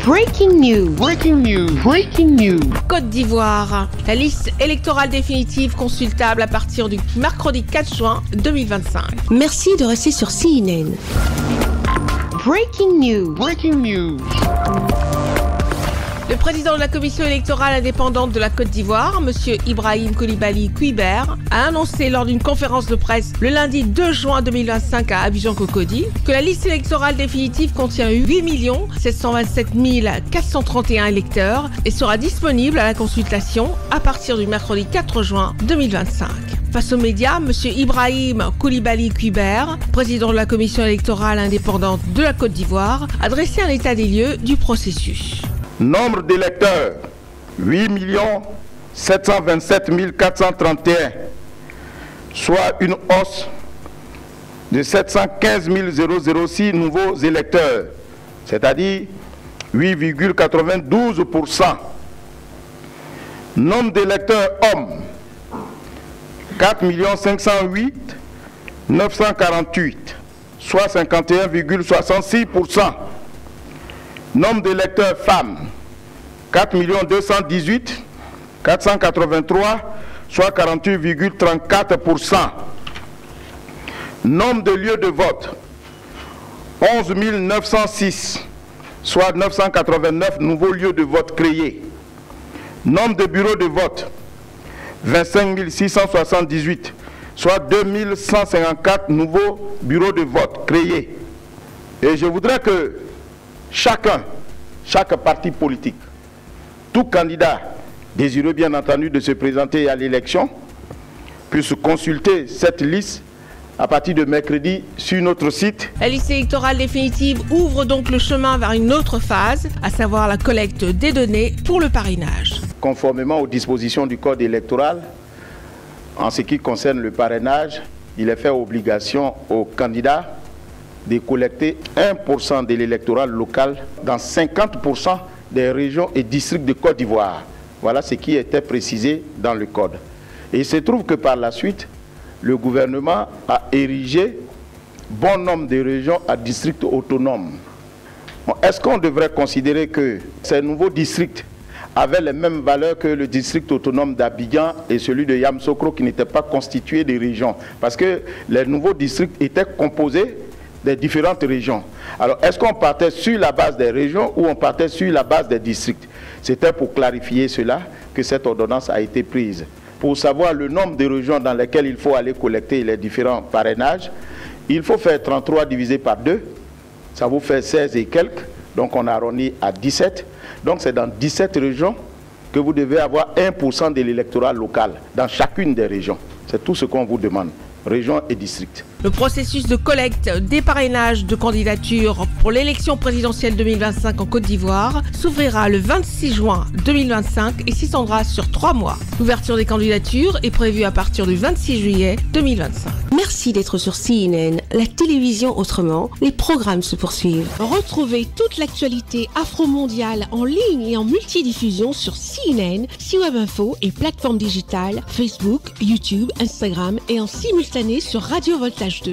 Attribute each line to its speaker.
Speaker 1: Breaking news. Breaking news. Breaking news.
Speaker 2: Côte d'Ivoire. La liste électorale définitive consultable à partir du mercredi 4 juin 2025.
Speaker 3: Merci de rester sur CNN.
Speaker 1: Breaking news. Breaking news.
Speaker 2: Le président de la commission électorale indépendante de la Côte d'Ivoire, M. Ibrahim Coulibaly Couibert, a annoncé lors d'une conférence de presse le lundi 2 juin 2025 à Abidjan-Cocody que la liste électorale définitive contient 8 727 431 électeurs et sera disponible à la consultation à partir du mercredi 4 juin 2025. Face aux médias, M. Ibrahim Coulibaly Couibert, président de la commission électorale indépendante de la Côte d'Ivoire, a dressé un état des lieux du processus.
Speaker 4: Nombre d'électeurs, 8 727 431, soit une hausse de 715 006 nouveaux électeurs, c'est-à-dire 8,92%. Nombre d'électeurs hommes, 4 508 948, soit 51,66%. Nombre d'électeurs femmes, 4 218 483, soit 48,34%. Nombre de lieux de vote, 11 906, soit 989 nouveaux lieux de vote créés. Nombre de bureaux de vote, 25 678, soit 2154 nouveaux bureaux de vote créés. Et je voudrais que chaque parti politique, tout candidat désireux bien entendu de se présenter à l'élection, puisse consulter cette liste à partir de mercredi sur notre site.
Speaker 2: La liste électorale définitive ouvre donc le chemin vers une autre phase, à savoir la collecte des données pour le parrainage.
Speaker 4: Conformément aux dispositions du Code électoral, en ce qui concerne le parrainage, il est fait obligation aux candidats de collecter 1% de l'électorat local dans 50% des régions et districts de Côte d'Ivoire. Voilà ce qui était précisé dans le Code. Et il se trouve que par la suite, le gouvernement a érigé bon nombre de régions à districts autonomes. Bon, est-ce qu'on devrait considérer que ces nouveaux districts avaient les mêmes valeurs que le district autonome d'Abidjan et celui de Yamoussoukro qui n'étaient pas constitués des régions? Parce que les nouveaux districts étaient composés des différentes régions. Alors, est-ce qu'on partait sur la base des régions ou on partait sur la base des districts? C'était pour clarifier cela que cette ordonnance a été prise. Pour savoir le nombre de régions dans lesquelles il faut aller collecter les différents parrainages, il faut faire 33 divisé par 2, ça vous fait 16 et quelques, donc on a arrondi à 17. Donc c'est dans 17 régions que vous devez avoir 1% de l'électorat local, dans chacune des régions. C'est tout ce qu'on vous demande, régions et districts.
Speaker 2: Le processus de collecte des parrainages de candidatures pour l'élection présidentielle 2025 en Côte d'Ivoire s'ouvrira le 26 juin 2025 et s'étendra sur 3 mois. L'ouverture des candidatures est prévue à partir du 26 juillet 2025.
Speaker 3: Merci d'être sur CNN, la télévision autrement. Les programmes se poursuivent.
Speaker 5: Retrouvez toute l'actualité afro-mondiale en ligne et en multidiffusion sur CNN, C-Web Info et plateformes digitales, Facebook, YouTube, Instagram et en simultané sur Radio Voltage 2.